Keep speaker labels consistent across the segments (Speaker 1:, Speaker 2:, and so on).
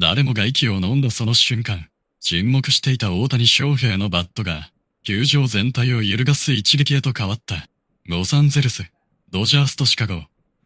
Speaker 1: 誰もが息を飲んだその瞬間、沈黙していた大谷翔平のバットが、球場全体を揺るがす一撃へと変わった。ロサンゼルス、ドジャースとシカゴ、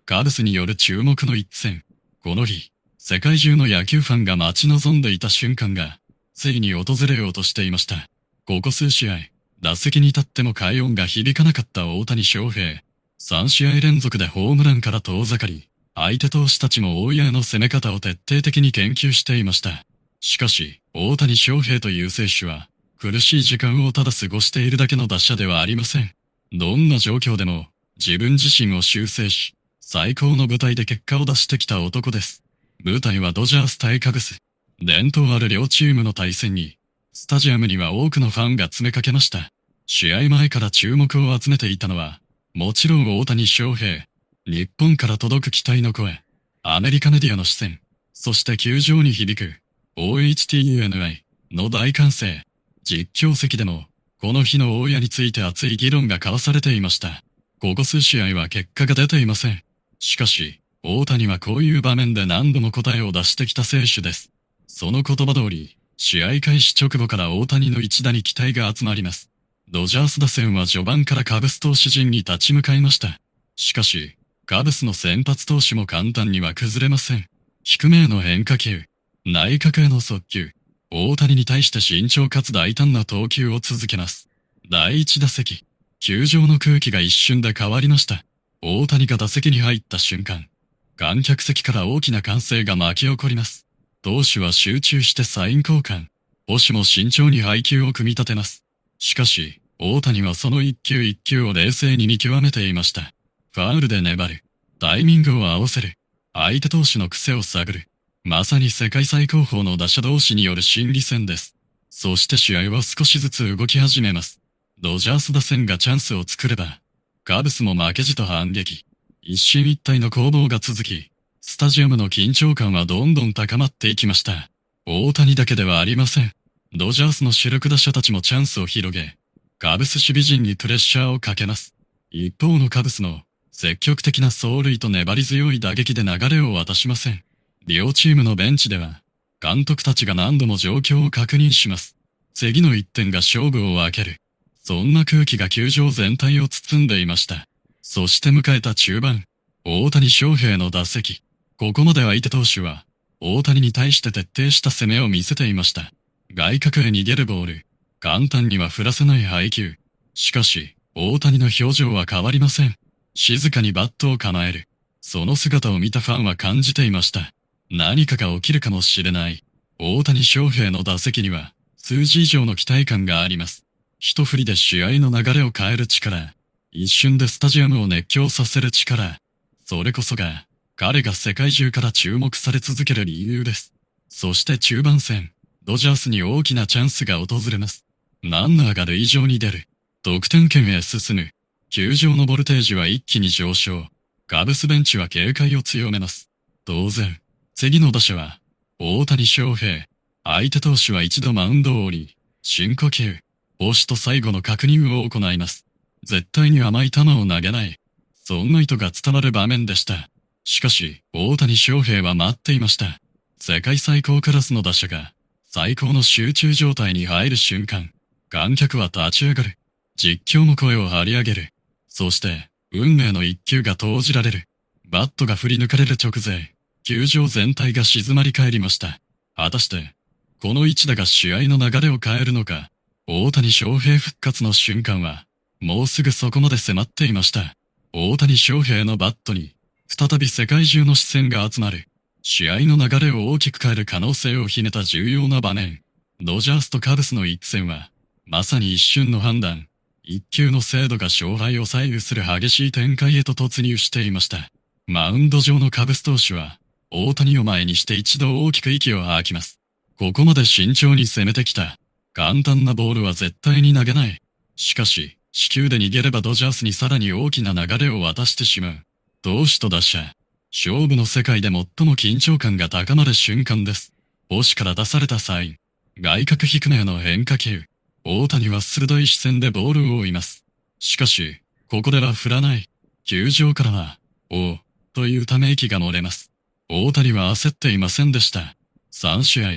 Speaker 1: カブスによる注目の一戦。この日、世界中の野球ファンが待ち望んでいた瞬間が、ついに訪れようとしていました。ここ数試合、打席に立っても快音が響かなかった大谷翔平。3試合連続でホームランから遠ざかり、相手投手たちも大家の攻め方を徹底的に研究していました。しかし、大谷翔平という選手は、苦しい時間をただ過ごしているだけの打者ではありません。どんな状況でも、自分自身を修正し、最高の舞台で結果を出してきた男です。舞台はドジャース対カブス。伝統ある両チームの対戦に、スタジアムには多くのファンが詰めかけました。試合前から注目を集めていたのは、もちろん大谷翔平。日本から届く期待の声。アメリカメディアの視線。そして球場に響く、OHTUNI の大歓声。実況席でも、この日の大家について熱い議論が交わされていました。ここ数試合は結果が出ていません。しかし、大谷はこういう場面で何度も答えを出してきた選手です。その言葉通り、試合開始直後から大谷の一打に期待が集まります。ドジャース打線は序盤からカブス投手陣に立ち向かいました。しかし、カブスの先発投手も簡単には崩れません。低めへの変化球、内角への速球、大谷に対して慎重かつ大胆な投球を続けます。第1打席、球場の空気が一瞬で変わりました。大谷が打席に入った瞬間、観客席から大きな歓声が巻き起こります。投手は集中してサイン交換、捕手も慎重に配球を組み立てます。しかし、大谷はその一球一球を冷静に見極めていました。ファウルで粘る。タイミングを合わせる。相手投手の癖を探る。まさに世界最高峰の打者同士による心理戦です。そして試合は少しずつ動き始めます。ドジャース打線がチャンスを作れば、カブスも負けじと反撃。一進一退の攻防が続き、スタジアムの緊張感はどんどん高まっていきました。大谷だけではありません。ドジャースの主力打者たちもチャンスを広げ、カブス守備陣にプレッシャーをかけます。一方のカブスの積極的な走塁と粘り強い打撃で流れを渡しません。両チームのベンチでは、監督たちが何度も状況を確認します。次の一点が勝負を分ける。そんな空気が球場全体を包んでいました。そして迎えた中盤、大谷翔平の打席。ここまで相手投手は、大谷に対して徹底した攻めを見せていました。外角へ逃げるボール。簡単には振らせない配球。しかし、大谷の表情は変わりません。静かにバットを構える。その姿を見たファンは感じていました。何かが起きるかもしれない。大谷翔平の打席には、数字以上の期待感があります。一振りで試合の流れを変える力。一瞬でスタジアムを熱狂させる力。それこそが、彼が世界中から注目され続ける理由です。そして中盤戦、ドジャースに大きなチャンスが訪れます。ランナーが塁上に出る。得点圏へ進む。球場のボルテージは一気に上昇。カブスベンチは警戒を強めます。当然、次の打者は、大谷翔平。相手投手は一度マウンドを降り、深呼吸、捕手と最後の確認を行います。絶対に甘い球を投げない。そんな意図が伝わる場面でした。しかし、大谷翔平は待っていました。世界最高クラスの打者が、最高の集中状態に入る瞬間、観客は立ち上がる。実況も声を張り上げる。そして、運命の一球が投じられる。バットが振り抜かれる直前、球場全体が静まり返りました。果たして、この一打が試合の流れを変えるのか、大谷翔平復活の瞬間は、もうすぐそこまで迫っていました。大谷翔平のバットに、再び世界中の視線が集まる。試合の流れを大きく変える可能性を秘めた重要な場面。ドジャースとカブスの一戦は、まさに一瞬の判断。一球の精度が勝敗を左右する激しい展開へと突入していました。マウンド上のカブス投手は、大谷を前にして一度大きく息を吐きます。ここまで慎重に攻めてきた。簡単なボールは絶対に投げない。しかし、死球で逃げればドジャースにさらに大きな流れを渡してしまう。投手と打者。勝負の世界で最も緊張感が高まる瞬間です。捕手から出されたサイン。外角低めへの変化球。大谷は鋭い視線でボールを追います。しかし、ここでは振らない。球場からは、おう、というため息が漏れます。大谷は焦っていませんでした。3試合、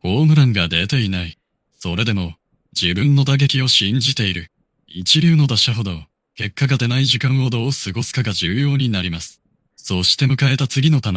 Speaker 1: ホームランが出ていない。それでも、自分の打撃を信じている。一流の打者ほど、結果が出ない時間をどう過ごすかが重要になります。そして迎えた次の球、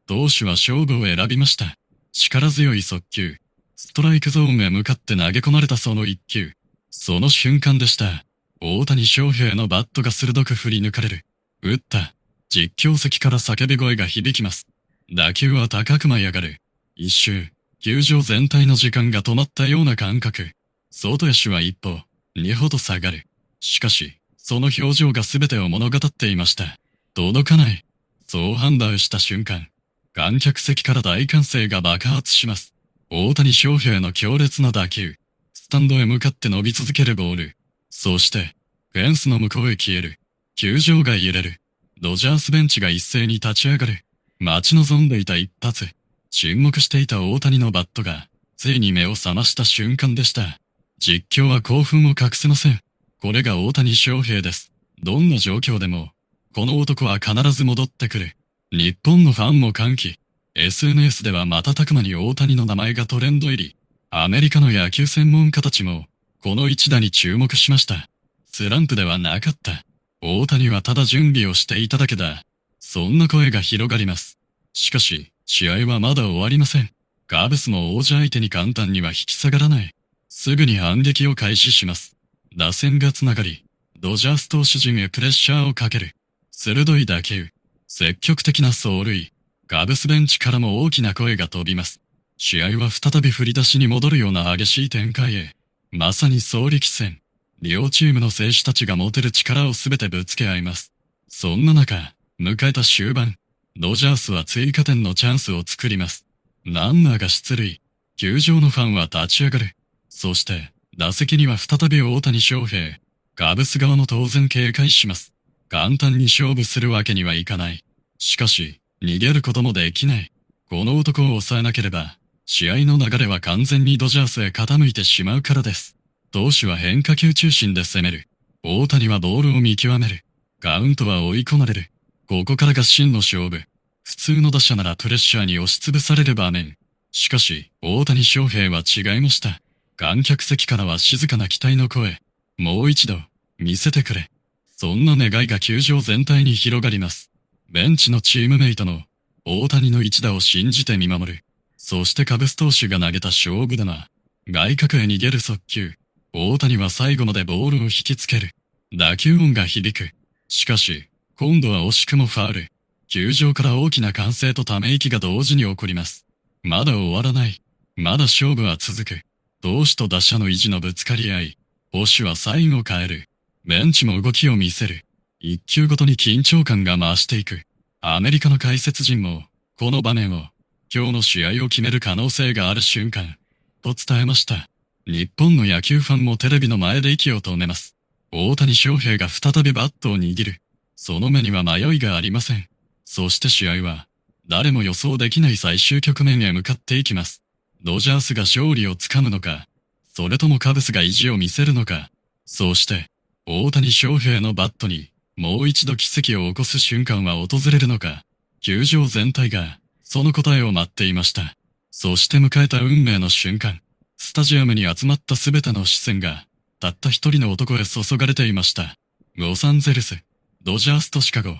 Speaker 1: 投手は勝負を選びました。力強い速球、ストライクゾーンへ向かって投げ込まれたその一球。その瞬間でした。大谷翔平のバットが鋭く振り抜かれる。打った。実況席から叫び声が響きます。打球は高く舞い上がる。一周、球場全体の時間が止まったような感覚。外野手は一歩、二歩と下がる。しかし、その表情が全てを物語っていました。届かない。そう判断した瞬間、観客席から大歓声が爆発します。大谷翔平の強烈な打球。スタンドへ向かって伸び続けるボール。そして、フェンスの向こうへ消える。球場が揺れる。ドジャースベンチが一斉に立ち上がる。待ち望んでいた一発。沈黙していた大谷のバットが、ついに目を覚ました瞬間でした。実況は興奮を隠せません。これが大谷翔平です。どんな状況でも、この男は必ず戻ってくる。日本のファンも歓喜。SNS では瞬く間に大谷の名前がトレンド入り、アメリカの野球専門家たちも、この一打に注目しました。スランプではなかった。大谷はただ準備をしていただけだ。そんな声が広がります。しかし、試合はまだ終わりません。カブスも王者相手に簡単には引き下がらない。すぐに反撃を開始します。打線がつながり、ドジャース投手陣へプレッシャーをかける。鋭い打球。積極的な走塁。カブスベンチからも大きな声が飛びます。試合は再び振り出しに戻るような激しい展開へ。まさに総力戦。両チームの選手たちが持てる力をすべてぶつけ合います。そんな中、迎えた終盤、ドジャースは追加点のチャンスを作ります。ランナーが出塁。球場のファンは立ち上がる。そして、打席には再び大谷翔平。カブス側も当然警戒します。簡単に勝負するわけにはいかない。しかし、逃げることもできない。この男を抑えなければ、試合の流れは完全にドジャースへ傾いてしまうからです。投手は変化球中心で攻める。大谷はボールを見極める。カウントは追い込まれる。ここからが真の勝負。普通の打者ならプレッシャーに押しつぶされる場面。しかし、大谷翔平は違いました。観客席からは静かな期待の声。もう一度、見せてくれ。そんな願いが球場全体に広がります。ベンチのチームメイトの大谷の一打を信じて見守る。そしてカブス投手が投げた勝負球。外角へ逃げる速球。大谷は最後までボールを引きつける。打球音が響く。しかし、今度は惜しくもファウル。球場から大きな歓声とため息が同時に起こります。まだ終わらない。まだ勝負は続く。投手と打者の意地のぶつかり合い、捕手はサインを変える。ベンチも動きを見せる。一球ごとに緊張感が増していく。アメリカの解説陣も、この場面を、今日の試合を決める可能性がある瞬間、と伝えました。日本の野球ファンもテレビの前で息を止めます。大谷翔平が再びバットを握る。その目には迷いがありません。そして試合は、誰も予想できない最終局面へ向かっていきます。ドジャースが勝利をつかむのか、それともカブスが意地を見せるのか、そして、大谷翔平のバットに、もう一度奇跡を起こす瞬間は訪れるのか、球場全体が、その答えを待っていました。そして迎えた運命の瞬間、スタジアムに集まったすべての視線が、たった一人の男へ注がれていました。ロサンゼルス、ドジャースとシカゴ、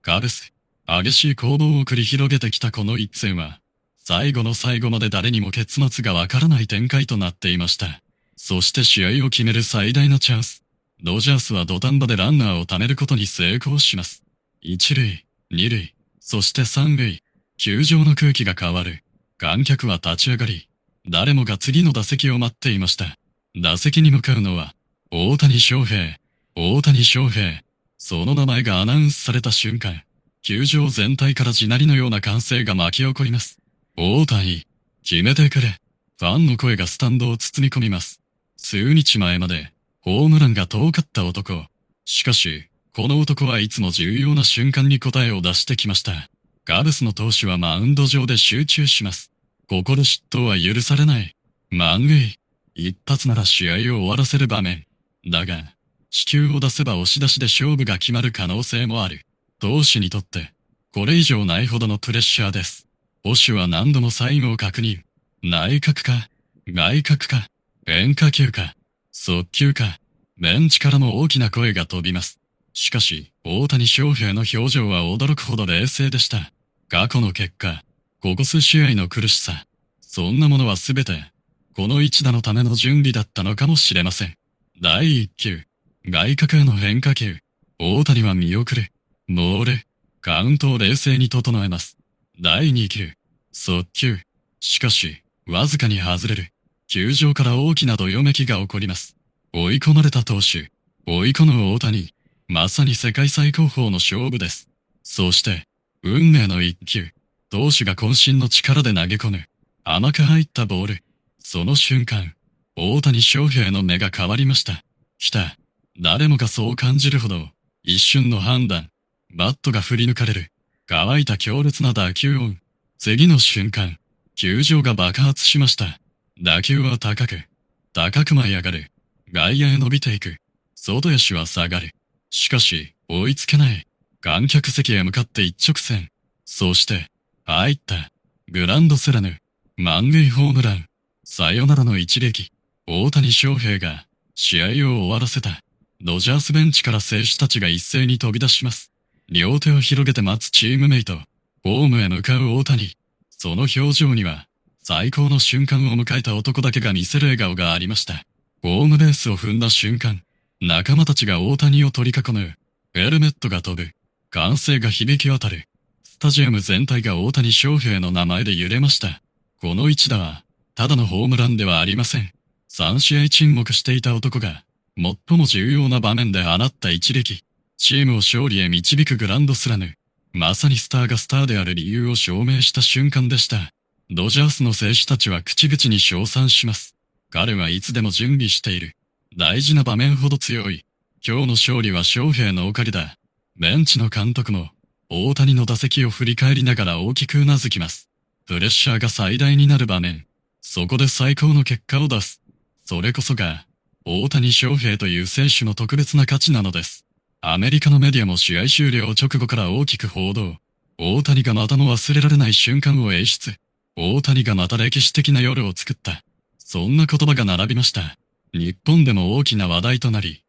Speaker 1: カブス、激しい攻防を繰り広げてきたこの一戦は、最後の最後まで誰にも結末がわからない展開となっていました。そして試合を決める最大のチャンス。ドジャースは土壇場でランナーを貯めることに成功します。一塁、二塁、そして三塁。球場の空気が変わる。観客は立ち上がり、誰もが次の打席を待っていました。打席に向かうのは、大谷翔平。大谷翔平。その名前がアナウンスされた瞬間、球場全体から地鳴りのような歓声が巻き起こります。大谷、決めてくれ。ファンの声がスタンドを包み込みます。数日前まで、ホームランが遠かった男。しかし、この男はいつも重要な瞬間に答えを出してきました。カブスの投手はマウンド上で集中します。ここで失投は許されない。満塁。一発なら試合を終わらせる場面。だが、四球を出せば押し出しで勝負が決まる可能性もある。投手にとって、これ以上ないほどのプレッシャーです。捕手は何度もサインを確認。内角か、外角か、変化球か、速球か、ベンチからも大きな声が飛びます。しかし、大谷翔平の表情は驚くほど冷静でした。過去の結果、ここ数試合の苦しさ、そんなものはすべて、この一打のための準備だったのかもしれません。第一球、外角への変化球、大谷は見送る、ボール、カウントを冷静に整えます。第二球、速球、しかし、わずかに外れる。球場から大きなどよめきが起こります。追い込まれた投手、追い込む大谷、まさに世界最高峰の勝負です。そして、運命の一球、投手が渾身の力で投げ込む。甘く入ったボール。その瞬間、大谷翔平の目が変わりました。来た。誰もがそう感じるほど、一瞬の判断。バットが振り抜かれる。乾いた強烈な打球音。次の瞬間、球場が爆発しました。打球は高く舞い上がる。外野へ伸びていく。外野手は下がる。しかし、追いつけない。観客席へ向かって一直線。そして、入った。グランドスラム。満塁ホームラン。サヨナラの一撃。大谷翔平が、試合を終わらせた。ドジャースベンチから選手たちが一斉に飛び出します。両手を広げて待つチームメイト。ホームへ向かう大谷。その表情には、最高の瞬間を迎えた男だけが見せる笑顔がありました。ホームベースを踏んだ瞬間、仲間たちが大谷を取り囲む。ヘルメットが飛ぶ。歓声が響き渡る。スタジアム全体が大谷翔平の名前で揺れました。この一打は、ただのホームランではありません。3試合沈黙していた男が、最も重要な場面で放った一撃。チームを勝利へ導くグランドスラム。まさにスターがスターである理由を証明した瞬間でした。ドジャースの選手たちは口々に称賛します。彼はいつでも準備している。大事な場面ほど強い。今日の勝利は翔平のおかげだ。ベンチの監督も、大谷の打席を振り返りながら大きく頷きます。プレッシャーが最大になる場面。そこで最高の結果を出す。それこそが、大谷翔平という選手の特別な価値なのです。アメリカのメディアも試合終了直後から大きく報道。大谷がまたも忘れられない瞬間を演出。大谷がまた歴史的な夜を作った。そんな言葉が並びました。日本でも大きな話題となり、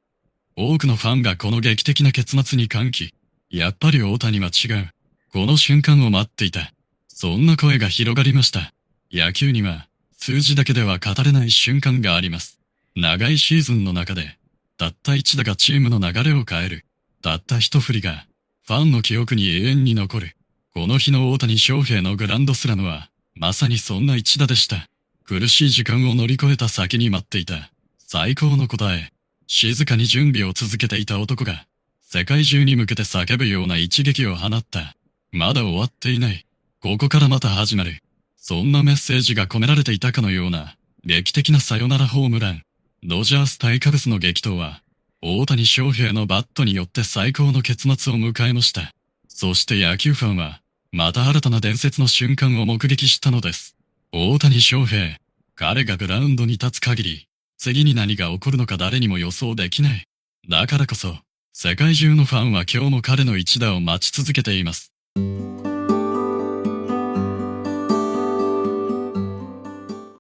Speaker 1: 多くのファンがこの劇的な結末に歓喜。やっぱり大谷は違う。この瞬間を待っていた。そんな声が広がりました。野球には、数字だけでは語れない瞬間があります。長いシーズンの中で、たった一打がチームの流れを変える。たった一振りが、ファンの記憶に永遠に残る。この日の大谷翔平のグランドスラムは、まさにそんな一打でした。苦しい時間を乗り越えた先に待っていた。最高の答え。静かに準備を続けていた男が、世界中に向けて叫ぶような一撃を放った。まだ終わっていない。ここからまた始まる。そんなメッセージが込められていたかのような、劇的なサヨナラホームラン。ドジャース対カブスの激闘は、大谷翔平のバットによって最高の結末を迎えました。そして野球ファンは、また新たな伝説の瞬間を目撃したのです。大谷翔平。彼がグラウンドに立つ限り、次に何が起こるのか誰にも予想できない。だからこそ、世界中のファンは今日も彼の一打を待ち続けています。